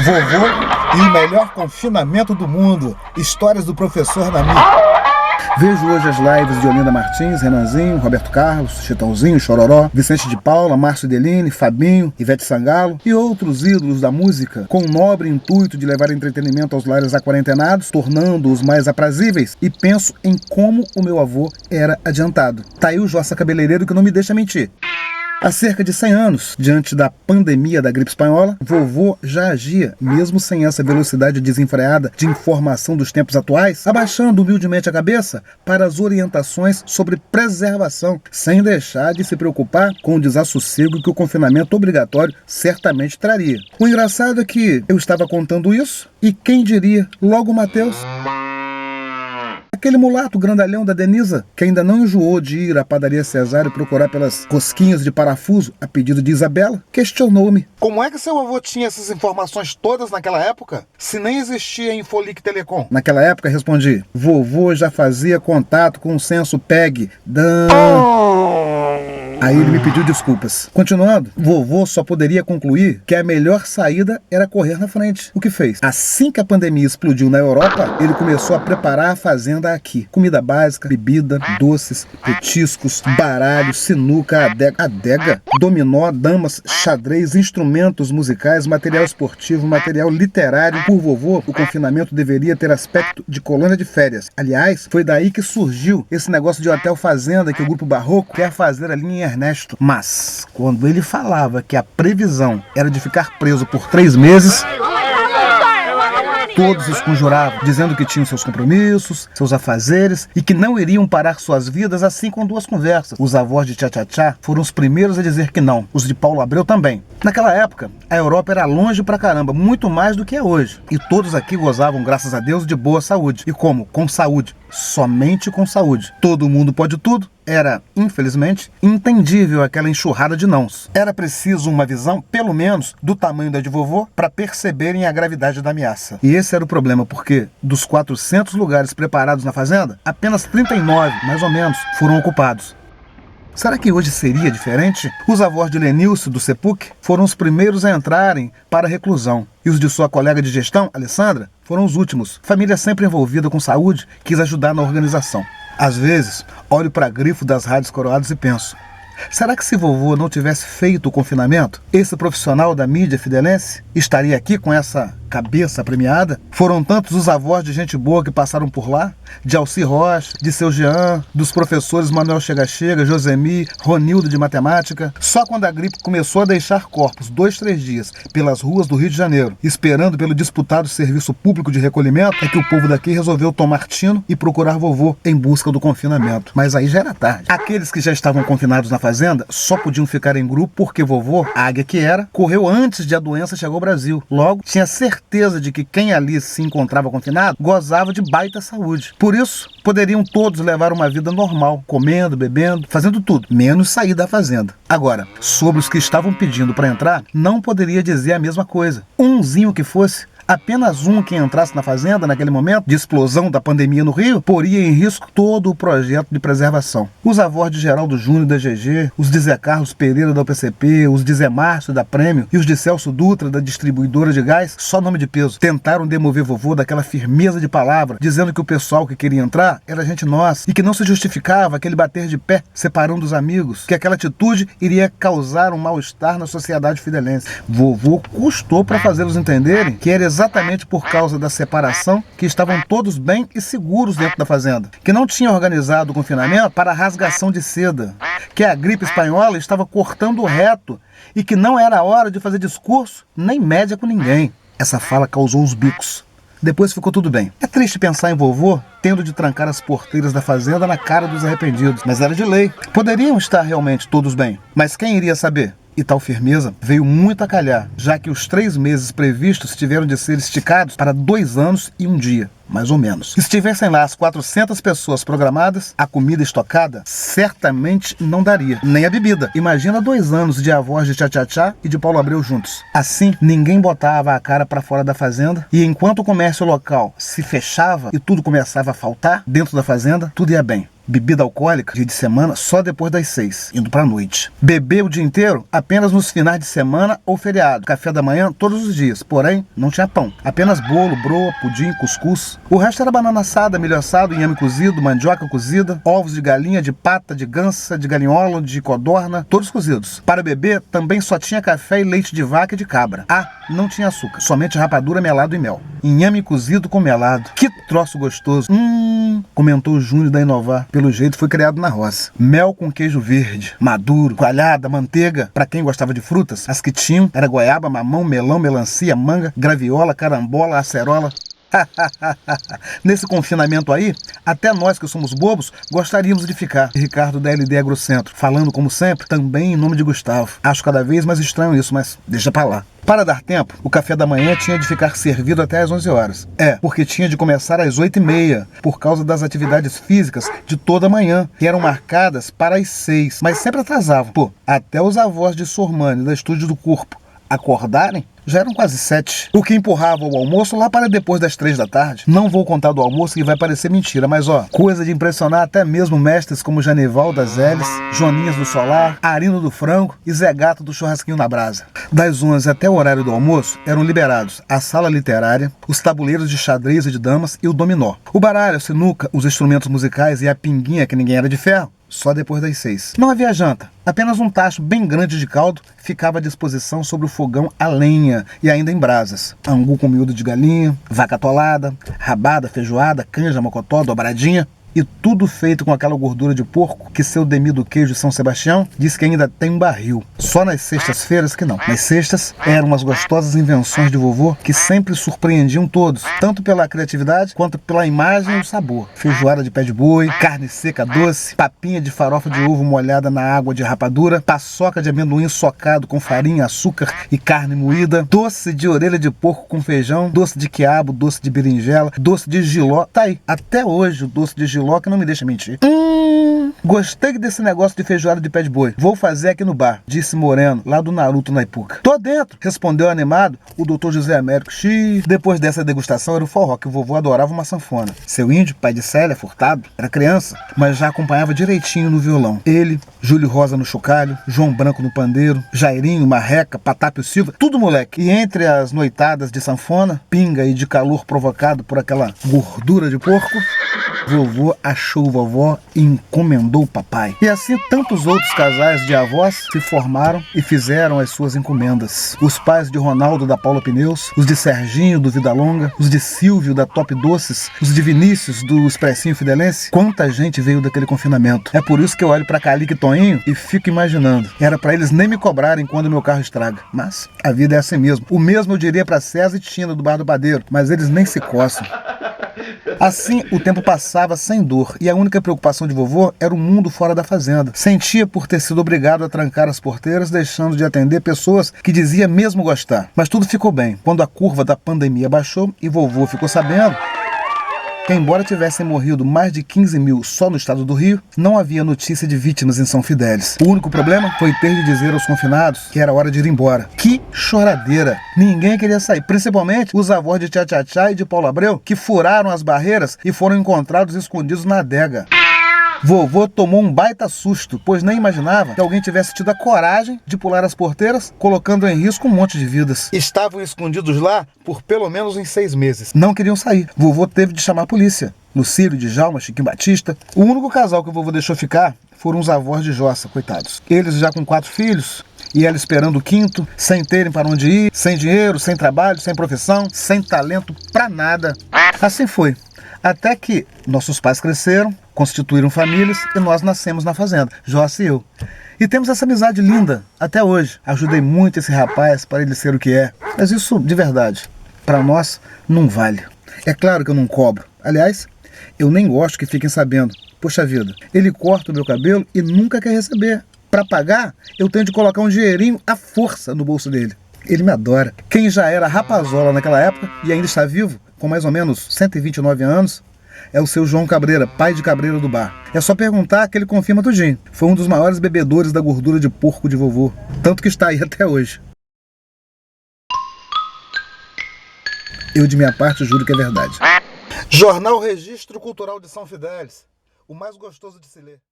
Vovô e o melhor confinamento do mundo. Histórias do professor Nami. Vejo hoje as lives de Olinda Martins, Renanzinho, Roberto Carlos, Chitãozinho, Chororó, Vicente de Paula, Márcio Deline, Fabinho, Ivete Sangalo e outros ídolos da música com o nobre intuito de levar entretenimento aos lares aquarentenados, tornando-os mais aprazíveis, e penso em como o meu avô era adiantado. Tá aí o Jossa Cabeleireiro que não me deixa mentir. Há cerca de 100 anos, diante da pandemia da gripe espanhola, vovô já agia, mesmo sem essa velocidade desenfreada de informação dos tempos atuais, abaixando humildemente a cabeça para as orientações sobre preservação, sem deixar de se preocupar com o desassossego que o confinamento obrigatório certamente traria. O engraçado é que eu estava contando isso, e quem diria, logo o Matheus, aquele mulato grandalhão da Denisa, que ainda não enjoou de ir à padaria Cesário procurar pelas cosquinhas de parafuso a pedido de Isabela, questionou-me: como é que seu avô tinha essas informações todas naquela época, se nem existia Infolic Telecom? Naquela época, respondi, vovô já fazia contato com o censo PEG. Aí ele me pediu desculpas. Continuando, vovô só poderia concluir que a melhor saída era correr na frente. O que fez? Assim que a pandemia explodiu na Europa, ele começou a preparar a fazenda aqui. Comida básica, bebida, doces, petiscos, baralho, sinuca, adega, dominó, damas, xadrez, instrumentos musicais, material esportivo, material literário. Por vovô, o confinamento deveria ter aspecto de colônia de férias. Aliás, foi daí que surgiu esse negócio de hotel fazenda que o Grupo Barroco quer fazer ali em Ernesto. Mas, quando ele falava que a previsão era de ficar preso por 3 meses, todos esconjuravam, dizendo que tinham seus compromissos, seus afazeres e que não iriam parar suas vidas assim com 2 conversas. Os avós de Tchá-Tchá-Tchá foram os primeiros a dizer que não, os de Paulo Abreu também. Naquela época, a Europa era longe pra caramba, muito mais do que é hoje. E todos aqui gozavam, graças a Deus, de boa saúde. E como? Com saúde. Somente com saúde. Todo mundo pode tudo. Era, infelizmente, intendível aquela enxurrada de nãos. Era preciso uma visão, pelo menos, do tamanho da de vovô para perceberem a gravidade da ameaça. E esse era o problema, porque dos 400 lugares preparados na fazenda, apenas 39, mais ou menos, foram ocupados. Será que hoje seria diferente? Os avós de Lenilson, do CEPUC, foram os primeiros a entrarem para a reclusão. E os de sua colega de gestão, Alessandra, foram os últimos. Família sempre envolvida com saúde, quis ajudar na organização. Às vezes, olho para a grifo das rádios coroadas e penso, será que se vovô não tivesse feito o confinamento, esse profissional da mídia fidelense estaria aqui com essa cabeça premiada? Foram tantos os avós de gente boa que passaram por lá, de Alci Rocha, de seu Jean, dos professores Manuel Chega-Chega, Josemi, Ronildo de matemática. Só quando a gripe começou a deixar corpos 2, 3 dias pelas ruas do Rio de Janeiro, esperando pelo disputado serviço público de recolhimento, é que o povo daqui resolveu tomar tino e procurar vovô em busca do confinamento. Mas aí já era tarde. Aqueles que já estavam confinados na fazenda só podiam ficar em grupo porque vovô, águia que era, correu antes de a doença chegar ao Brasil. Logo, tinha certeza de que quem ali se encontrava confinado gozava de baita saúde. Por isso, poderiam todos levar uma vida normal, comendo, bebendo, fazendo tudo, menos sair da fazenda. Agora, sobre os que estavam pedindo para entrar, não poderia dizer a mesma coisa. Umzinho que fosse, apenas um que entrasse na fazenda naquele momento de explosão da pandemia no Rio poria em risco todo o projeto de preservação. Os avós de Geraldo Júnior da GG, os de Zé Carlos Pereira da UPCP, os de Zé Márcio da Prêmio e os de Celso Dutra da distribuidora de gás, só nome de peso, tentaram demover vovô daquela firmeza de palavra, dizendo que o pessoal que queria entrar era gente nossa e que não se justificava aquele bater de pé separando os amigos, que aquela atitude iria causar um mal-estar na sociedade fidelense. Vovô custou para fazê-los entenderem que era exatamente por causa da separação que estavam todos bem e seguros dentro da fazenda, que não tinham organizado o confinamento para a rasgação de seda, que a gripe espanhola estava cortando o reto e que não era hora de fazer discurso nem média com ninguém. Essa fala causou uns bicos. Depois ficou tudo bem. É triste pensar em vovô tendo de trancar as porteiras da fazenda na cara dos arrependidos, mas era de lei. Poderiam estar realmente todos bem, mas quem iria saber? E tal firmeza veio muito a calhar, já que os 3 meses previstos tiveram de ser esticados para 2 anos e 1 dia, mais ou menos. Se estivessem lá as 400 pessoas programadas, a comida estocada certamente não daria, nem a bebida. Imagina 2 anos de avós de Tchá-Tchá-Tchá e de Paulo Abreu juntos. Assim, ninguém botava a cara para fora da fazenda, e enquanto o comércio local se fechava e tudo começava a faltar dentro da fazenda, tudo ia bem. Bebida alcoólica, dia de semana, só depois das 6, indo pra noite. Beber o dia inteiro apenas nos finais de semana ou feriado. Café da manhã todos os dias, porém não tinha pão. Apenas bolo, broa, pudim, cuscuz. O resto era banana assada, milho assado, inhame cozido, mandioca cozida, ovos de galinha, de pata, de gansa, de galinhola, de codorna, todos cozidos. Para beber também só tinha café e leite de vaca e de cabra. Ah, não tinha açúcar, somente rapadura, melado e mel. Inhame cozido com melado. Que troço gostoso. Comentou o Júnior da Inovar. Pelo jeito foi criado na roça. Mel com queijo verde, maduro, coalhada, manteiga. Para quem gostava de frutas, as que tinham era goiaba, mamão, melão, melancia, manga, graviola, carambola, acerola. Nesse confinamento aí, até nós que somos bobos gostaríamos de ficar. Ricardo da LD Agrocentro, falando como sempre, também em nome de Gustavo. Acho cada vez mais estranho isso, mas deixa pra lá. Para dar tempo, o café da manhã tinha de ficar servido até às 11 horas. Porque tinha de começar às 8h30, por causa das atividades físicas de toda manhã, que eram marcadas para as 6, mas sempre atrasavam. Até os avós de Sormani, da Estúdio do Corpo, acordarem, já eram quase 7. O que empurrava o almoço lá para depois das 3 da tarde. Não vou contar do almoço que vai parecer mentira, mas coisa de impressionar até mesmo mestres como Janival das Hélices, Joninhas do Solar, Arino do Frango e Zé Gato do Churrasquinho na Brasa. Das 11 até o horário do almoço eram liberados a sala literária, os tabuleiros de xadrez e de damas e o dominó. O baralho, a sinuca, os instrumentos musicais e a pinguinha, que ninguém era de ferro, só depois das 6. Não havia janta. Apenas um tacho bem grande de caldo ficava à disposição sobre o fogão a lenha e ainda em brasas. Angu com miúdo de galinha, vaca atolada, rabada, feijoada, canja, mocotó, dobradinha. E tudo feito com aquela gordura de porco que seu Demi do queijo de São Sebastião diz que ainda tem um barril. Só nas sextas-feiras que não. Nas sextas eram umas gostosas invenções de vovô que sempre surpreendiam todos, tanto pela criatividade quanto pela imagem e o sabor. Feijoada de pé de boi, carne seca doce, papinha de farofa de ovo molhada na água de rapadura, paçoca de amendoim socado com farinha, açúcar e carne moída, doce de orelha de porco com feijão, doce de quiabo, doce de berinjela, doce de jiló. Tá aí, até hoje o doce de jiló que não me deixa mentir. Gostei desse negócio de feijoada de pé de boi. Vou fazer aqui no bar, disse Moreno, lá do Naruto na Ipuca. Tô dentro, respondeu animado o doutor José Américo X. Depois dessa degustação era o forró, que o vovô adorava uma sanfona. Seu índio, pai de Célia, Furtado, era criança, mas já acompanhava direitinho no violão. Ele, Júlio Rosa no chocalho, João Branco no pandeiro, Jairinho, Marreca, Patápio Silva, tudo moleque. E entre as noitadas de sanfona, pinga e de calor provocado por aquela gordura de porco, vovô achou vovó e encomendou o papai. E assim tantos outros casais de avós se formaram e fizeram as suas encomendas. Os pais de Ronaldo da Paula Pneus, os de Serginho do Vida Longa, os de Silvio da Top Doces, os de Vinícius do Expressinho Fidelense. Quanta gente veio daquele confinamento. É por isso que eu olho pra Calica e Toinho e fico imaginando. Era pra eles nem me cobrarem quando meu carro estraga. Mas a vida é assim mesmo. O mesmo eu diria pra César e Tina do Bar do Padeiro, mas eles nem se coçam. Assim, o tempo passava sem dor e a única preocupação de vovô era o mundo fora da fazenda. Sentia por ter sido obrigado a trancar as porteiras, deixando de atender pessoas que dizia mesmo gostar. Mas tudo ficou bem. Quando a curva da pandemia baixou e vovô ficou sabendo que, embora tivessem morrido mais de 15 mil só no estado do Rio, não havia notícia de vítimas em São Fidélis. O único problema foi ter de dizer aos confinados que era hora de ir embora. Que choradeira! Ninguém queria sair, principalmente os avós de Tchá-Tchá-Tchá e de Paulo Abreu, que furaram as barreiras e foram encontrados escondidos na adega. Vovô tomou um baita susto, pois nem imaginava que alguém tivesse tido a coragem de pular as porteiras, colocando em risco um monte de vidas. Estavam escondidos lá por pelo menos uns 6 meses. Não queriam sair. Vovô teve de chamar a polícia. Lucílio, Djalma, Chiquinho Batista. O único casal que o vovô deixou ficar foram os avós de Jossa, coitados. Eles já com 4 filhos, e ela esperando o 5º, sem terem para onde ir, sem dinheiro, sem trabalho, sem profissão, sem talento pra nada. Assim foi. Até que nossos pais cresceram, constituíram famílias e nós nascemos na fazenda, Jossa e eu. E temos essa amizade linda até hoje. Ajudei muito esse rapaz para ele ser o que é. Mas isso, de verdade, para nós não vale. É claro que eu não cobro. Aliás, eu nem gosto que fiquem sabendo. Poxa vida, ele corta o meu cabelo e nunca quer receber. Para pagar, eu tenho de colocar um dinheirinho à força no bolso dele. Ele me adora. Quem já era rapazola naquela época e ainda está vivo, com mais ou menos 129 anos, é o seu João Cabreira, pai de Cabreira do Bar. É só perguntar que ele confirma tudinho. Foi um dos maiores bebedores da gordura de porco de vovô. Tanto que está aí até hoje. Eu, de minha parte, juro que é verdade. Jornal Registro Cultural de São Fidélis. o mais gostoso de se ler.